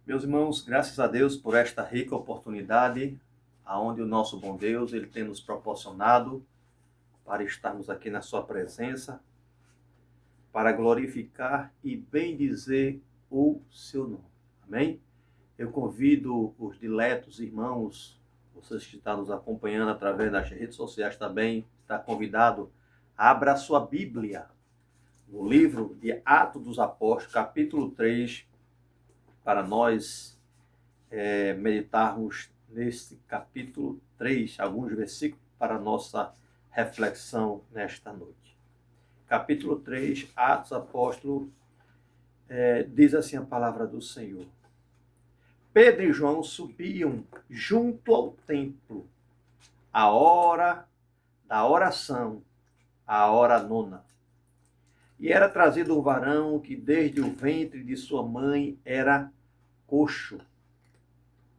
Meus irmãos, graças a Deus por esta rica oportunidade, aonde o nosso bom Deus ele tem nos proporcionado para estarmos aqui na sua presença, para glorificar e bendizer o seu nome. Amém? Eu convido os diletos irmãos, vocês que estão nos acompanhando através das redes sociais também, está convidado, abra a sua Bíblia no livro de Atos dos Apóstolos, capítulo 3, para nós meditarmos nesse capítulo 3, alguns versículos para a nossa reflexão nesta noite. Capítulo 3, Atos Apóstolos, diz assim a palavra do Senhor. Pedro e João subiam junto ao templo, a hora da oração, a hora nona. E era trazido um varão que desde o ventre de sua mãe era coxo,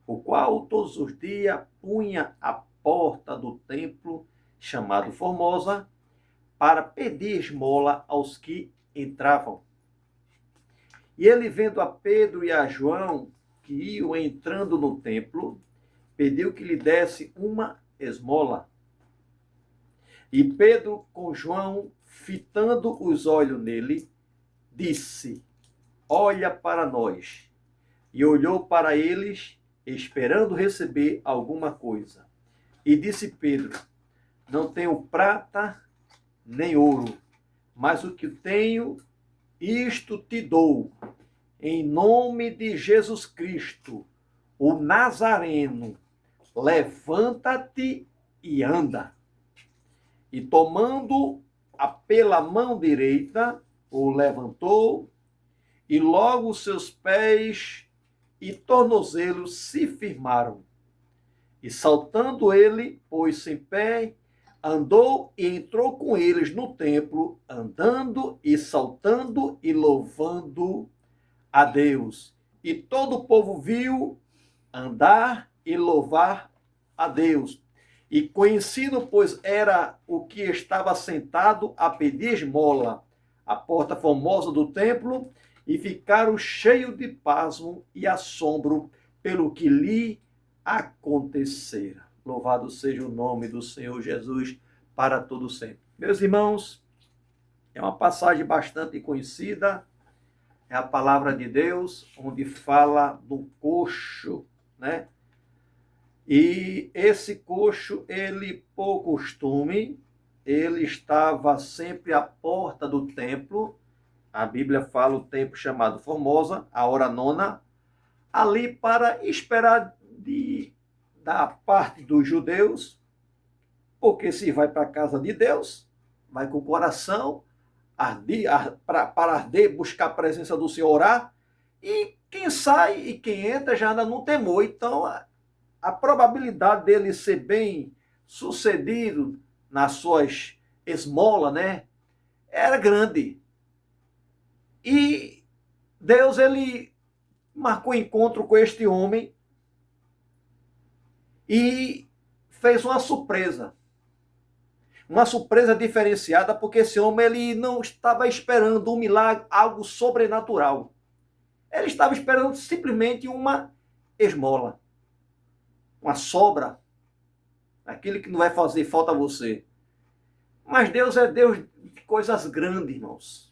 o qual todos os dias punha à porta do templo, chamado Formosa, para pedir esmola aos que entravam. E ele, vendo a Pedro e a João, que iam entrando no templo, pediu que lhe desse uma esmola. E Pedro, com João, fitando os olhos nele, disse: olha para nós. E olhou para eles, esperando receber alguma coisa. E disse Pedro: não tenho prata nem ouro, mas o que tenho, isto te dou. Em nome de Jesus Cristo, o Nazareno, levanta-te e anda. E tomando pela mão direita, o levantou, e logo seus pés e tornozelos se firmaram. E saltando ele, pôs-se em pé, andou e entrou com eles no templo, andando e saltando e louvando a Deus. E todo o povo viu andar e louvar a Deus. E conhecido, pois era o que estava sentado a pedir esmola, à porta formosa do templo, e ficaram cheios de pasmo e assombro pelo que lhe acontecera. Louvado seja o nome do Senhor Jesus para todo sempre. Meus irmãos, é uma passagem bastante conhecida, é a palavra de Deus, onde fala do coxo, né? E esse coxo, ele, por costume, ele estava sempre à porta do templo. A Bíblia fala o templo chamado Formosa, a hora nona, ali para esperar da parte dos judeus, porque se vai para a casa de Deus, vai com o coração para arder, buscar a presença do Senhor, orar, e quem sai e quem entra já anda no temor. Então, a probabilidade dele ser bem sucedido nas suas esmolas, né, era grande. E Deus, ele marcou encontro com este homem e fez uma surpresa. Uma surpresa diferenciada, porque esse homem ele não estava esperando um milagre, algo sobrenatural. Ele estava esperando simplesmente uma esmola, uma sobra, aquilo que não vai fazer falta a você. Mas Deus é Deus de coisas grandes, irmãos.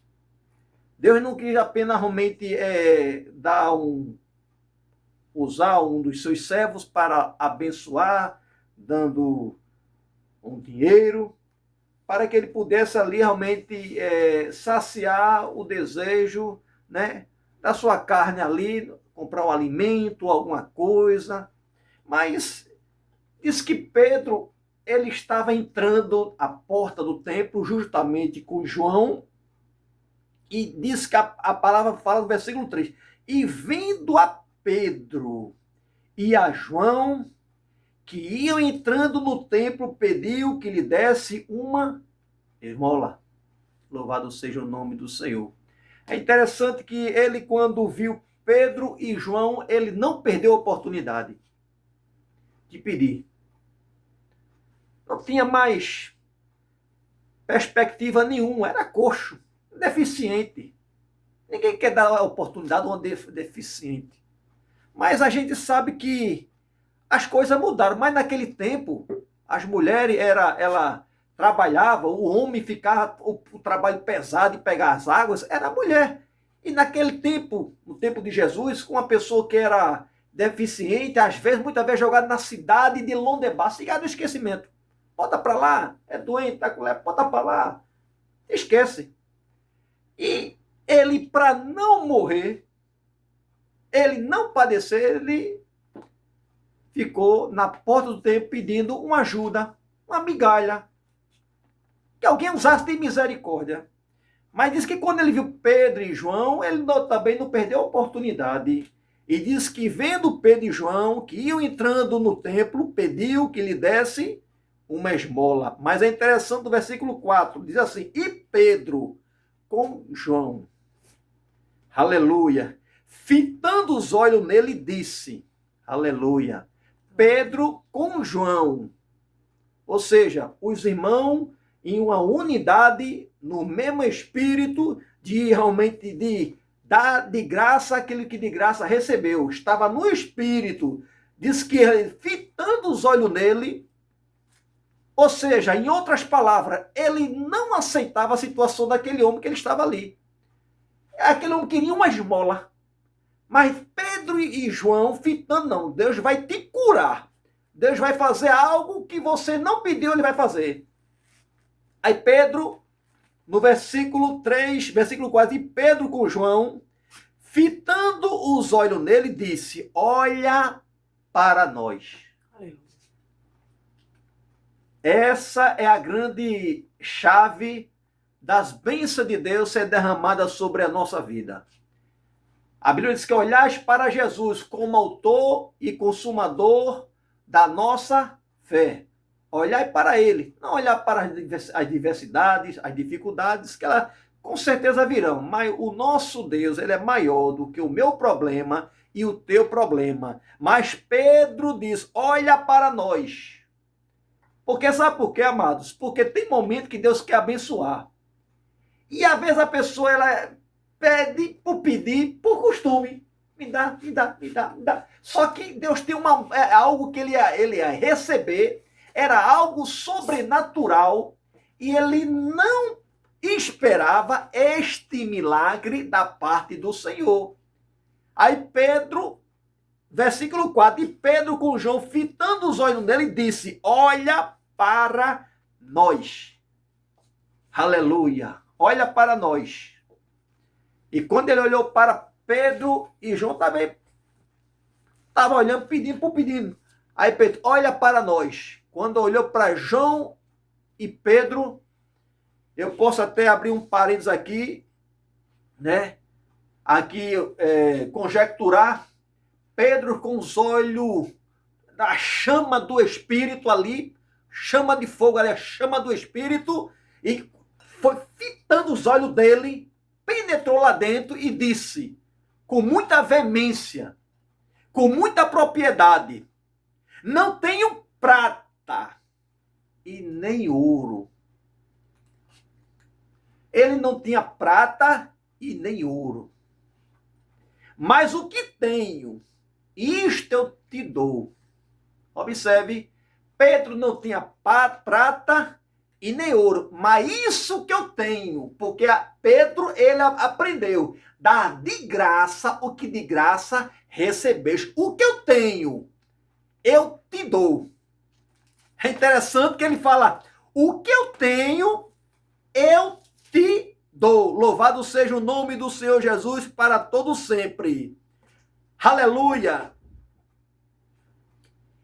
Deus não quis apenas realmente usar um dos seus servos para abençoar, dando um dinheiro, para que ele pudesse ali realmente saciar o desejo, né, da sua carne ali, comprar um alimento, alguma coisa. Mas diz que Pedro, ele estava entrando à porta do templo justamente com João, e diz que a palavra fala no versículo 3, e vendo a Pedro e a João, que iam entrando no templo, pediu que lhe desse uma esmola. Louvado seja o nome do Senhor. É interessante que ele, quando viu Pedro e João, ele não perdeu a oportunidade de pedir. Não tinha mais perspectiva nenhuma, era coxo, deficiente. Ninguém quer dar a oportunidade a um deficiente. Mas a gente sabe que as coisas mudaram. Mas naquele tempo, as mulheres, ela trabalhava, o homem ficava, o trabalho pesado de pegar as águas, era a mulher. E naquele tempo, no tempo de Jesus, uma pessoa que era deficiente, às vezes, muitas vezes jogada na cidade de Londebar, cidade do esquecimento. Bota para lá, é doente, tá com lepra, bota para lá. Esquece. E ele, para não morrer, ele não padecer, ele ficou na porta do templo pedindo uma ajuda, uma migalha, que alguém usasse de misericórdia. Mas diz que quando ele viu Pedro e João, ele também não perdeu a oportunidade. E diz que vendo Pedro e João, que iam entrando no templo, pediu que lhe desse uma esmola. Mas é interessante o versículo 4, diz assim, e Pedro com João, aleluia, fitando os olhos nele, disse, aleluia, Pedro com João, ou seja, os irmãos em uma unidade, no mesmo espírito, de realmente de dar de graça aquilo que de graça recebeu. Estava no espírito, diz que ele, fitando os olhos nele, ou seja, em outras palavras, ele não aceitava a situação daquele homem que ele estava ali. Aquele homem queria uma esmola. Mas Pedro e João, fitando, não, Deus vai te curar. Deus vai fazer algo que você não pediu, ele vai fazer. Aí Pedro, no versículo 3, versículo 4, e Pedro com João, fitando os olhos nele, disse, olha para nós. Essa é a grande chave das bênçãos de Deus ser derramada sobre a nossa vida. A Bíblia diz que olhais para Jesus como autor e consumador da nossa fé. Olhai para ele, não olhar para as diversidades, as dificuldades, que elas com certeza virão. Mas o nosso Deus, ele é maior do que o meu problema e o teu problema. Mas Pedro diz, olha para nós. Porque sabe por quê, amados? Porque tem momento que Deus quer abençoar. E às vezes a pessoa, ela pede por pedir, por costume. Me dá, me dá, me dá, me dá. Só que Deus tem algo que ele ia receber, era algo sobrenatural, e ele não esperava este milagre da parte do Senhor. Aí Pedro, versículo 4, e Pedro com João, fitando os olhos nele, disse, olha para nós. Aleluia, olha para nós. E quando ele olhou para Pedro e João, também estava olhando, pedindo por pedindo. Aí Pedro, olha para nós. Quando olhou para João e Pedro, eu posso até abrir um parênteses aqui, né? Aqui, conjecturar, Pedro com os olhos da chama do Espírito ali, chama de fogo ali, a chama do Espírito, e foi fitando os olhos dele, penetrou lá dentro e disse, com muita veemência, com muita propriedade, não tenho prata e nem ouro. Ele não tinha prata e nem ouro. Mas o que tenho, isto eu te dou. Observe, Pedro não tinha prata e nem ouro, mas isso que eu tenho, porque Pedro, ele aprendeu, dar de graça o que de graça recebeste. O que eu tenho, eu te dou. É interessante que ele fala, o que eu tenho, eu te dou. Louvado seja o nome do Senhor Jesus para todo sempre. Aleluia.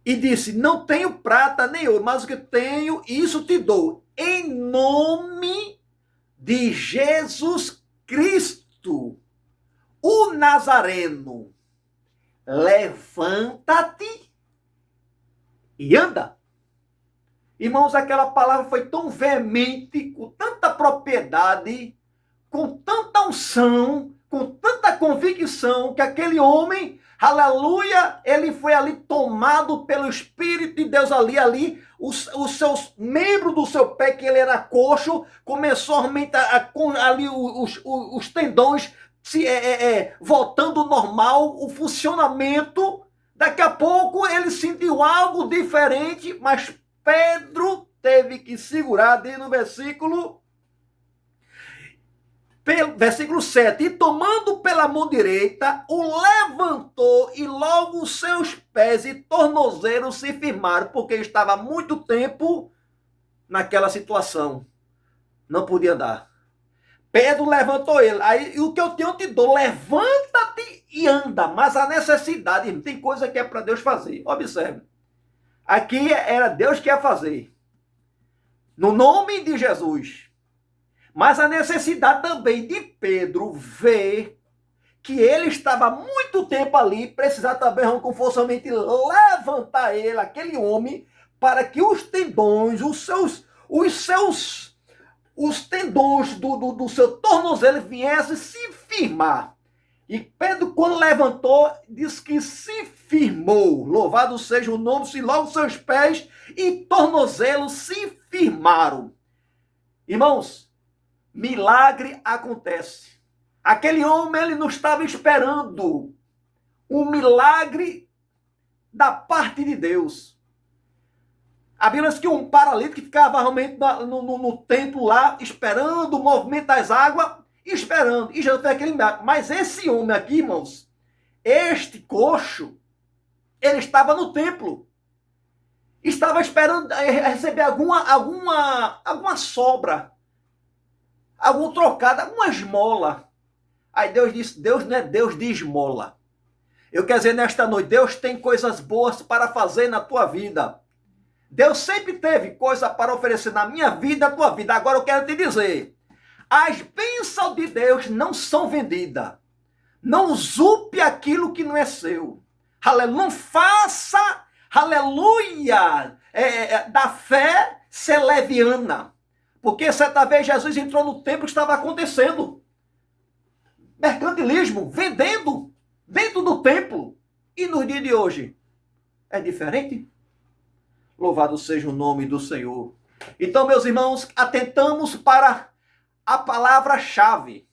E disse, não tenho prata nem ouro, mas o que tenho, isso te dou. Em nome de Jesus Cristo, o Nazareno, levanta-te e anda. Irmãos, aquela palavra foi tão veemente, com tanta propriedade, com tanta unção, com tanta convicção, que aquele homem, aleluia, ele foi ali tomado pelo Espírito de Deus ali, os seus membros do seu pé, que ele era coxo, começou a aumentar ali os tendões, voltando ao normal, o funcionamento. Daqui a pouco ele sentiu algo diferente, mas Pedro teve que segurar, diz no versículo 7, e tomando pela mão direita, o levantou e logo os seus pés e tornozelos se firmaram, porque estava há muito tempo naquela situação. Não podia andar. Pedro levantou ele. Aí o que eu te dou, levanta-te e anda. Mas a necessidade, tem coisa que é para Deus fazer. Observe. Aqui era Deus que ia fazer. No nome de Jesus. Mas a necessidade também de Pedro ver que ele estava há muito tempo ali, precisar também com força levantar ele, aquele homem, para que os tendões, os tendões do seu tornozelo viessem se firmar. E Pedro, quando levantou, diz que se firmou. Louvado seja o nome, se logo seus pés e tornozelos se firmaram. Irmãos, milagre acontece. Aquele homem, ele não estava esperando um milagre da parte de Deus. A Bíblia diz que um paralítico ficava realmente no templo lá, esperando o movimento das águas, esperando. E Jesus fez aquele milagre. Mas esse homem aqui, irmãos, este coxo, ele estava no templo. Estava esperando receber alguma sobra, algum trocado, alguma esmola. Aí Deus disse, Deus não é Deus de esmola. Eu quero dizer nesta noite, Deus tem coisas boas para fazer na tua vida. Deus sempre teve coisa para oferecer na minha vida e na tua vida. Agora eu quero te dizer, as bênçãos de Deus não são vendidas. Não usurpe aquilo que não é seu. Aleluia. Não faça, aleluia, da fé ser leviana. Porque certa vez Jesus entrou no templo que estava acontecendo. Mercantilismo, vendendo dentro do templo. E no dia de hoje, é diferente? Louvado seja o nome do Senhor. Então, meus irmãos, atentamos para a palavra-chave.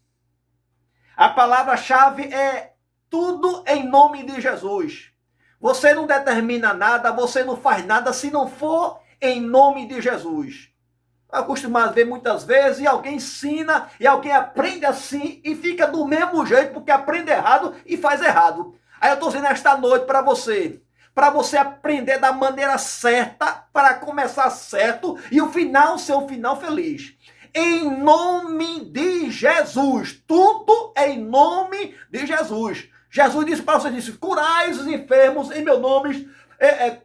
A palavra-chave é tudo em nome de Jesus. Você não determina nada, você não faz nada se não for em nome de Jesus. Eu costumo ver muitas vezes e alguém ensina e alguém aprende assim e fica do mesmo jeito porque aprende errado e faz errado. Aí eu estou dizendo esta noite para você aprender da maneira certa, para começar certo e o final ser um final feliz. Em nome de Jesus, tudo em nome de Jesus. Jesus disse para você, disse, curais os enfermos em meu nome,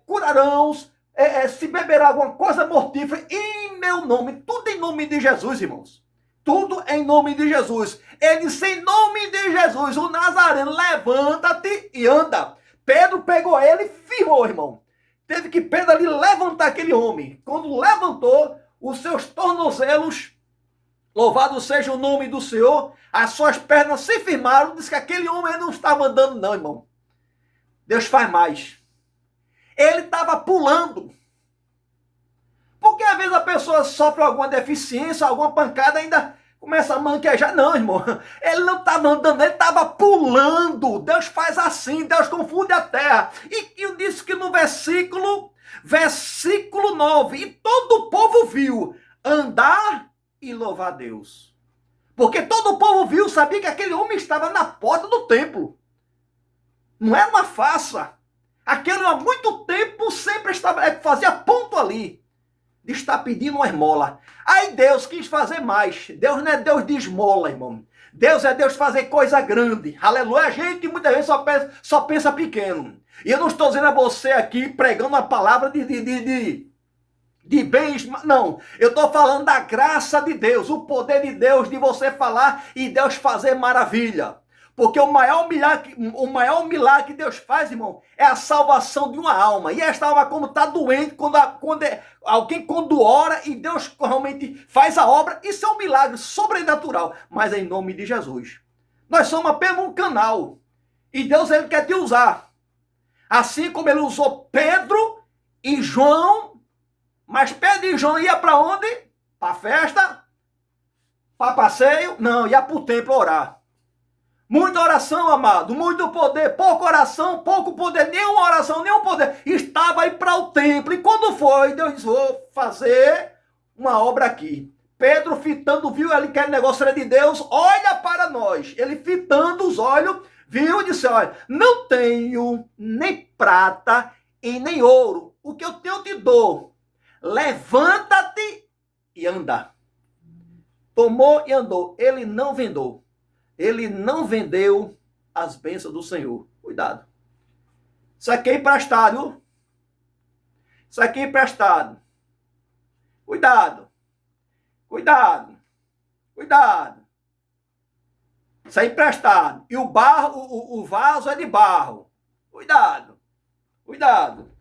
curarão, se beberá alguma coisa mortífera em meu nome, tudo em nome de Jesus, irmãos. Tudo em nome de Jesus. Ele disse, em nome de Jesus, o Nazareno, levanta-te e anda. Pedro pegou ele e firmou, irmão. Teve que Pedro ali levantar aquele homem. Quando levantou, os seus tornozelos, louvado seja o nome do Senhor, as suas pernas se firmaram, disse que aquele homem não estava andando não, irmão. Deus faz mais. Ele estava pulando. Porque às vezes a pessoa sofre alguma deficiência, alguma pancada, ainda começa a manquejar. Não, irmão. Ele não estava andando, ele estava pulando. Deus faz assim, Deus confunde a terra. E eu disse que no versículo 9, e todo o povo viu andar e louvar a Deus. Porque todo o povo viu, sabia que aquele homem estava na porta do templo. Não era uma farsa. Aquele há muito tempo sempre estava, fazia ponto ali de estar pedindo uma esmola. Aí Deus quis fazer mais. Deus não é Deus de esmola, irmão. Deus é Deus fazer coisa grande. Aleluia. A gente muitas vezes só pensa pequeno. E eu não estou dizendo a você aqui pregando a palavra de bens. Não. Eu estou falando da graça de Deus. O poder de Deus de você falar e Deus fazer maravilha. Porque o maior milagre que Deus faz, irmão, é a salvação de uma alma. E esta alma, como está doente, alguém ora e Deus realmente faz a obra, isso é um milagre sobrenatural. Mas é em nome de Jesus. Nós somos apenas um canal. E Deus, ele quer te usar. Assim como ele usou Pedro e João. Mas Pedro e João iam para onde? Para a festa? Para passeio? Não, ia para o templo orar. Muita oração, amado, muito poder, pouca oração, pouco poder, nenhuma oração, nenhum poder. Estava aí para o templo. E quando foi, Deus disse, vou fazer uma obra aqui. Pedro fitando, viu ali que aquele negócio era de Deus, olha para nós. Ele fitando os olhos, viu e disse, olha, não tenho nem prata e nem ouro. O que eu tenho eu te dou. Levanta-te e anda. Tomou e andou. Ele não vendou. Ele não vendeu as bênçãos do Senhor. Cuidado. Isso aqui é emprestado, viu? Isso aqui é emprestado. Cuidado. Cuidado. Cuidado. Isso é emprestado. E o vaso é de barro. Cuidado. Cuidado.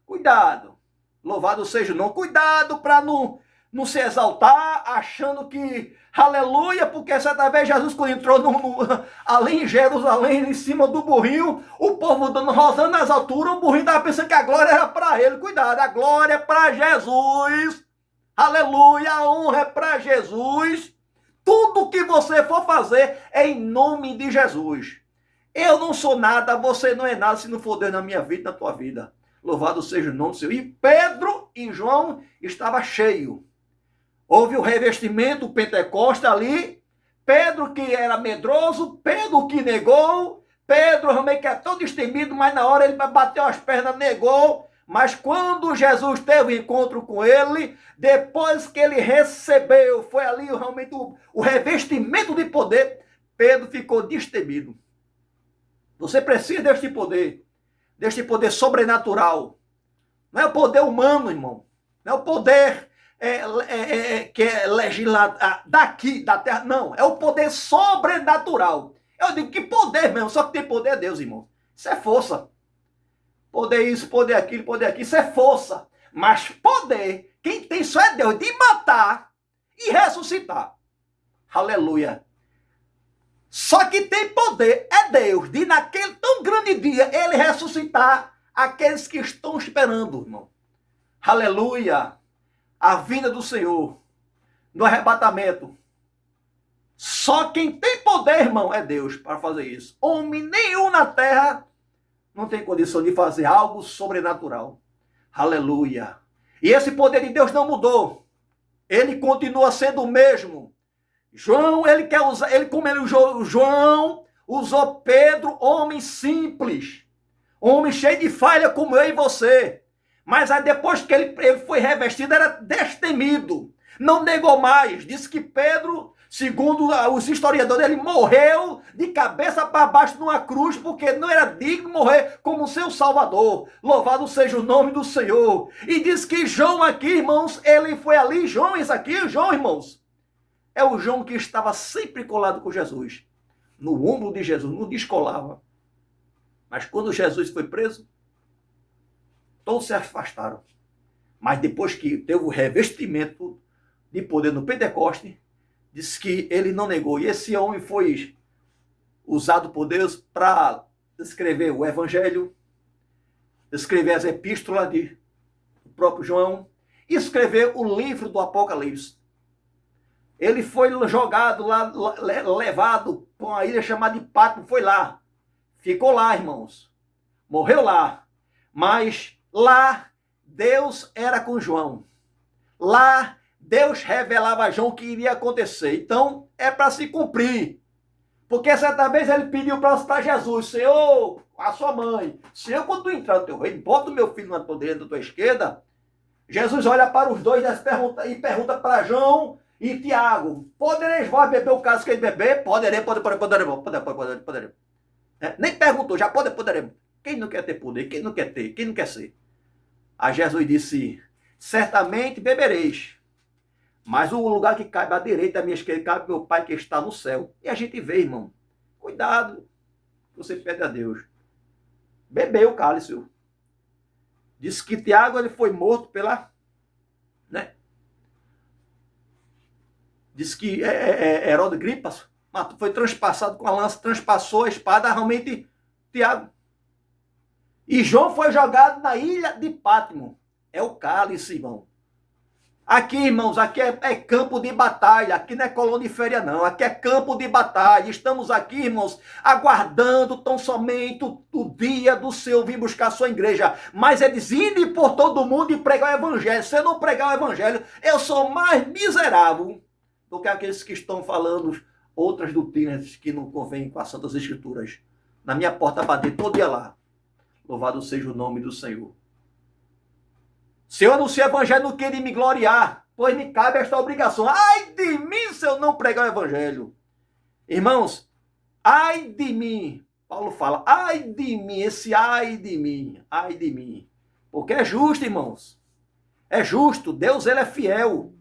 Cuidado. Louvado seja o nome. Cuidado para não se exaltar, achando que, aleluia, porque certa vez Jesus, quando entrou ali em Jerusalém, em cima do burrinho, o povo dando rosando nas alturas, o burrinho estava pensando que a glória era para ele. Cuidado, a glória é para Jesus. Aleluia, a honra é para Jesus. Tudo que você for fazer é em nome de Jesus. Eu não sou nada, você não é nada se não for Deus na minha vida, na tua vida. Louvado seja o nome do Senhor. E Pedro e João estavam cheios. Houve o revestimento, o Pentecoste ali. Pedro que era medroso, Pedro que negou. Pedro realmente que é todo destemido, mas na hora ele bateu as pernas, negou. Mas quando Jesus teve um encontro com ele, depois que ele recebeu, foi ali realmente o revestimento de poder, Pedro ficou destemido. Você precisa deste poder sobrenatural. Não é o poder humano, irmão. Não é o poder que é legislar daqui, da terra. Não, é o poder sobrenatural. Eu digo que poder mesmo, só que tem poder é Deus, irmão. Isso é força. Poder isso, poder aquilo, isso é força. Mas poder, quem tem só é Deus, de matar e ressuscitar. Aleluia. Só que tem poder, é Deus, de naquele tão grande dia, ele ressuscitar aqueles que estão esperando, irmão. Aleluia. A vinda do Senhor, no arrebatamento. Só quem tem poder, irmão, é Deus para fazer isso. Homem nenhum na terra não tem condição de fazer algo sobrenatural. Aleluia. E esse poder de Deus não mudou. Ele continua sendo o mesmo. João, ele quer usar, João usou Pedro, homem simples, homem cheio de falha como eu e você. Mas aí depois que ele foi revestido, era destemido. Não negou mais. Disse que Pedro, segundo os historiadores, ele morreu de cabeça para baixo numa cruz, porque não era digno de morrer como seu Salvador. Louvado seja o nome do Senhor. E diz que João aqui, irmãos, ele foi ali. João, isso aqui, João, irmãos, é o João que estava sempre colado com Jesus. No ombro de Jesus, não descolava. Mas quando Jesus foi preso, todos se afastaram. Mas depois que teve o revestimento de poder no Pentecoste, disse que ele não negou. E esse homem foi usado por Deus para escrever o Evangelho, escrever as epístolas do próprio João e escrever o livro do Apocalipse. Ele foi jogado lá, levado para uma ilha chamada de Patmos, foi lá. Ficou lá, irmãos. Morreu lá. Mas lá, Deus era com João. Lá, Deus revelava a João o que iria acontecer. Então, é para se cumprir. Porque certa vez ele pediu para Jesus, Senhor, a sua mãe, Senhor, quando tu entrar no teu reino, bota o meu filho na tua direita, na tua esquerda. Jesus olha para os dois e pergunta para João e Tiago, podereis vós beber o cálice que ele beber? Poderemos. Nem perguntou, já poderemos. Quem não quer ter poder? Quem não quer ter? Quem não quer ser? Aí Jesus disse, certamente bebereis, mas o lugar que cabe à direita, à minha esquerda, cabe meu Pai que está no céu. E a gente vê, irmão, cuidado, você pede a Deus. Bebeu o cálice. Disse que Tiago ele foi morto pela... né? Diz que Herodes Gripas foi transpassado com a lança, transpassou a espada, realmente Tiago. E João foi jogado na ilha de Patmos. É o cálice, irmão. Aqui, irmãos, aqui é campo de batalha, aqui não é colônia de férias, não, aqui é campo de batalha. Estamos aqui, irmãos, aguardando tão somente o dia do Senhor vir buscar a sua igreja. Mas é dizendo por todo mundo e pregar o evangelho. Se eu não pregar o evangelho, eu sou mais miserável do que aqueles que estão falando outras doutrinas que não convêm com as Santas Escrituras. Na minha porta bater todo dia lá. Louvado seja o nome do Senhor. Se eu anuncio o evangelho, não quero me gloriar, pois me cabe esta obrigação. Ai de mim se eu não pregar o evangelho. Irmãos, ai de mim. Paulo fala, ai de mim, esse ai de mim, ai de mim. Porque é justo, irmãos. É justo, Deus ele é fiel.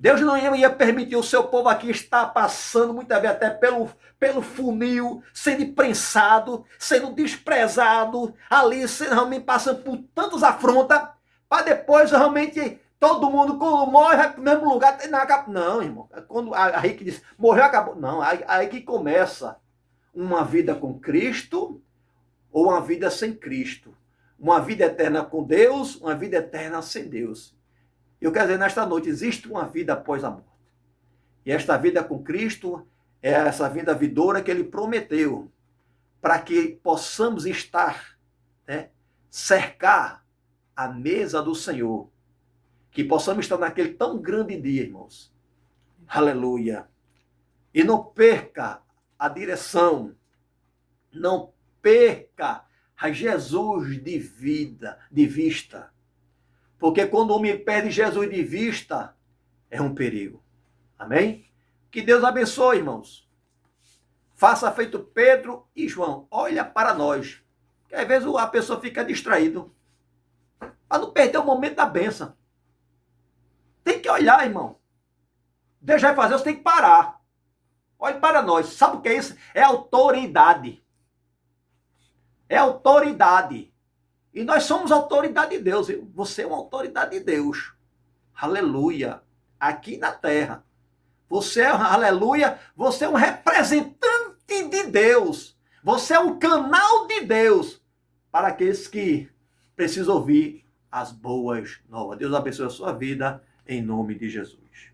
Deus não ia permitir o seu povo aqui estar passando, muitas vezes até pelo funil, sendo prensado, sendo desprezado, ali realmente passando por tantas afrontas, para depois realmente todo mundo, quando morre, vai para o mesmo lugar. Não, irmão. Quando aí que diz, morreu, acabou. Não, aí que começa uma vida com Cristo ou uma vida sem Cristo. Uma vida eterna com Deus, uma vida eterna sem Deus. Eu quero dizer, nesta noite, existe uma vida após a morte. E esta vida com Cristo é essa vida vidoura que ele prometeu, para que possamos estar, cercar a mesa do Senhor, que possamos estar naquele tão grande dia, irmãos. Aleluia. E não perca a direção, não perca a Jesus de vista. Porque quando o homem perde Jesus de vista, é um perigo. Amém? Que Deus abençoe, irmãos. Faça feito Pedro e João. Olha para nós. Porque às vezes a pessoa fica distraída. Para não perder o momento da bênção. Tem que olhar, irmão. Deus vai fazer, você tem que parar. Olhe para nós. Sabe o que é isso? É autoridade. É autoridade. E nós somos autoridade de Deus. Você é uma autoridade de Deus. Aleluia. Aqui na terra. Você é, aleluia, você é um representante de Deus. Você é um canal de Deus para aqueles que precisam ouvir as boas novas. Deus abençoe a sua vida em nome de Jesus.